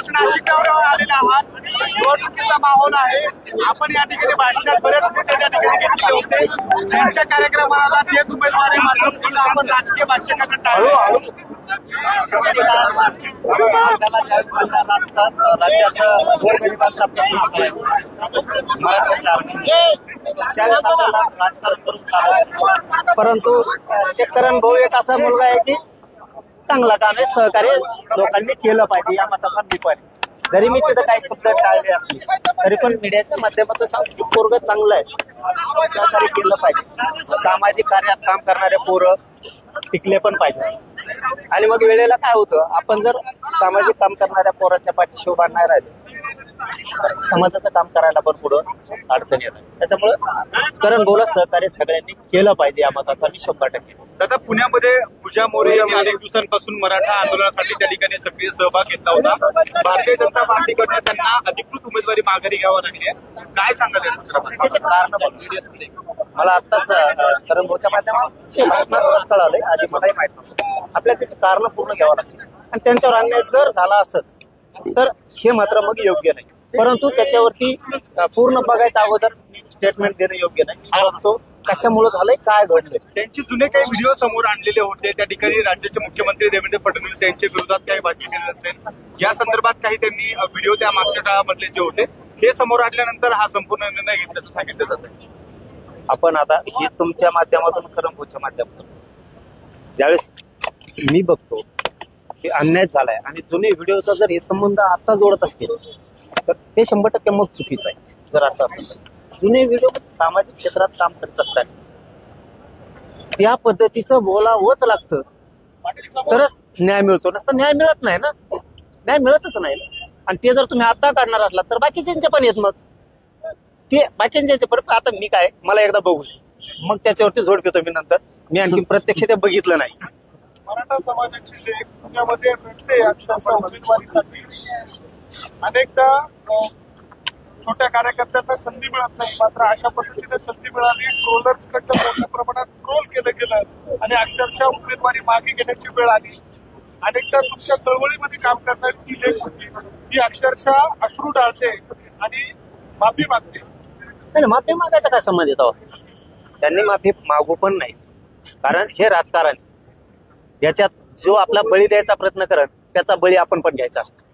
नाशिक दौऱ्यावर आलेले आहात. निवडणुकीचा माहोल आहे. आपण या ठिकाणी भाषणात बरेच मुद्दे त्या ठिकाणी घेतलेले होते. ज्यांच्या कार्यक्रमाला तेच उमेदवार आहे, मात्र पुन्हा आपण राजकीय भाष्य करणं टाळू. राज्याचं गोरगरिबांचा प्रश्न राजकारण करून चालू, परंतु करण भाऊ एक असा मुलगा आहे की चांगला काम आहे, सहकार्य लोकांनी केलं पाहिजे या मताचा मी पण. जरी मी तिथं काही शब्द टाळले असले तरी पण मीडियाच्या माध्यमातून सांगतो पोरग चांगलं आहे, सहकार्य केलं पाहिजे. सामाजिक कार्यात काम करणारे पोरं टिकले पण पाहिजे. आणि मग वेळेला काय होतं, आपण जर सामाजिक काम करणाऱ्या पोरांच्या पाठीशी उभा नाही राहिलो तर समाजाचं काम करायला पण पुढं अडचण येतात. त्याच्यामुळं करण भाऊला सहकार्य सगळ्यांनी केलं पाहिजे या मताचा मी 100% दादा. पुण्यामध्ये पूजा मोरे यांनी अनेक दिवसांपासून मराठा आंदोलनासाठी त्या ठिकाणी सक्रिय सहभाग घेतला होता. भारतीय जनता पार्टीकडनं त्यांना अधिकृत उमेदवारी माघारी घ्यावी लागली आहे. काय सांगाल या संदर्भात? त्याचे कारण मला आत्ताच करण भाऊच्या माध्यमातून कळालंय, आधी मलाही माहित नव्हतं. आपल्याला त्याचे कारण पूर्ण घ्यावं लागतील आणि त्यांच्यावर अन्याय जर झाला असेल तर हे मात्र मग योग्य नाही. परंतु त्याच्यावरती पूर्ण बघायच्या अगोदर स्टेटमेंट देणं योग्य नाही. तो कशामुळे झालंय, काय घडलंय. त्यांचे जुने काही व्हिडिओ समोर आणलेले होते. त्या ठिकाणी राज्याचे मुख्यमंत्री देवेंद्र फडणवीस यांच्या विरोधात काही भाष्य केलं असेल, या संदर्भात काही त्यांनी व्हिडिओ त्या मागच्या काळामधले जे होते ते समोर आणल्यानंतर हा संपूर्ण निर्णय घेतल्याचं सांगितलं जातं. आपण आता हे तुमच्या माध्यमातून करण भाऊच्या माध्यमातून ज्यावेळेस मी बघतो की अन्याय झालाय आणि जुने व्हिडिओचा जर हे संबंध आता जोडत असतील तर ते 100% मग चुकीचं आहे. जर असं असेल जुने व्हिडिओ सामाजिक क्षेत्रात काम करत असताना त्या पद्धतीचं बोलावंच लागतं तरच न्याय मिळतो, नसता न्याय मिळत नाही ना, न्याय मिळतच नाही. आणि ते जर तुम्ही आता काढणार असलात तर बाकीच्यांचे पण येत, मग ते बाकीच्यांचे पण. आता मी काय, मला एकदा बघू मग त्याच्यावरती जोड घेतो मी नंतर. मी आणखी प्रत्यक्ष ते बघितलं नाही. मराठा समाजाची जे पुण्यामध्ये रडते अक्षरशः उमेदवारीसाठी, अनेकदा छोट्या कार्यकर्त्यांना संधी मिळत नाही, मात्र अशा पद्धतीने संधी मिळाली. ट्रोलर्सकडनं मोठ्या प्रमाणात ट्रोल केलं गेलं आणि अक्षरशः उमेदवारी मागे घेण्याची वेळ आली. अनेकदा तुमच्या चळवळीमध्ये काम करणारी ती लेख होती, ती अक्षरशः अश्रू डाळते आणि माफी मागते. नाही, माफी मागायचा काय संबंध येतो? त्यांनी माफी मागू पण नाही, कारण हे राजकारण याच्यात जो आपला बळी द्यायचा प्रयत्न करत त्याचा बळी आपण पण घ्यायचा असतो.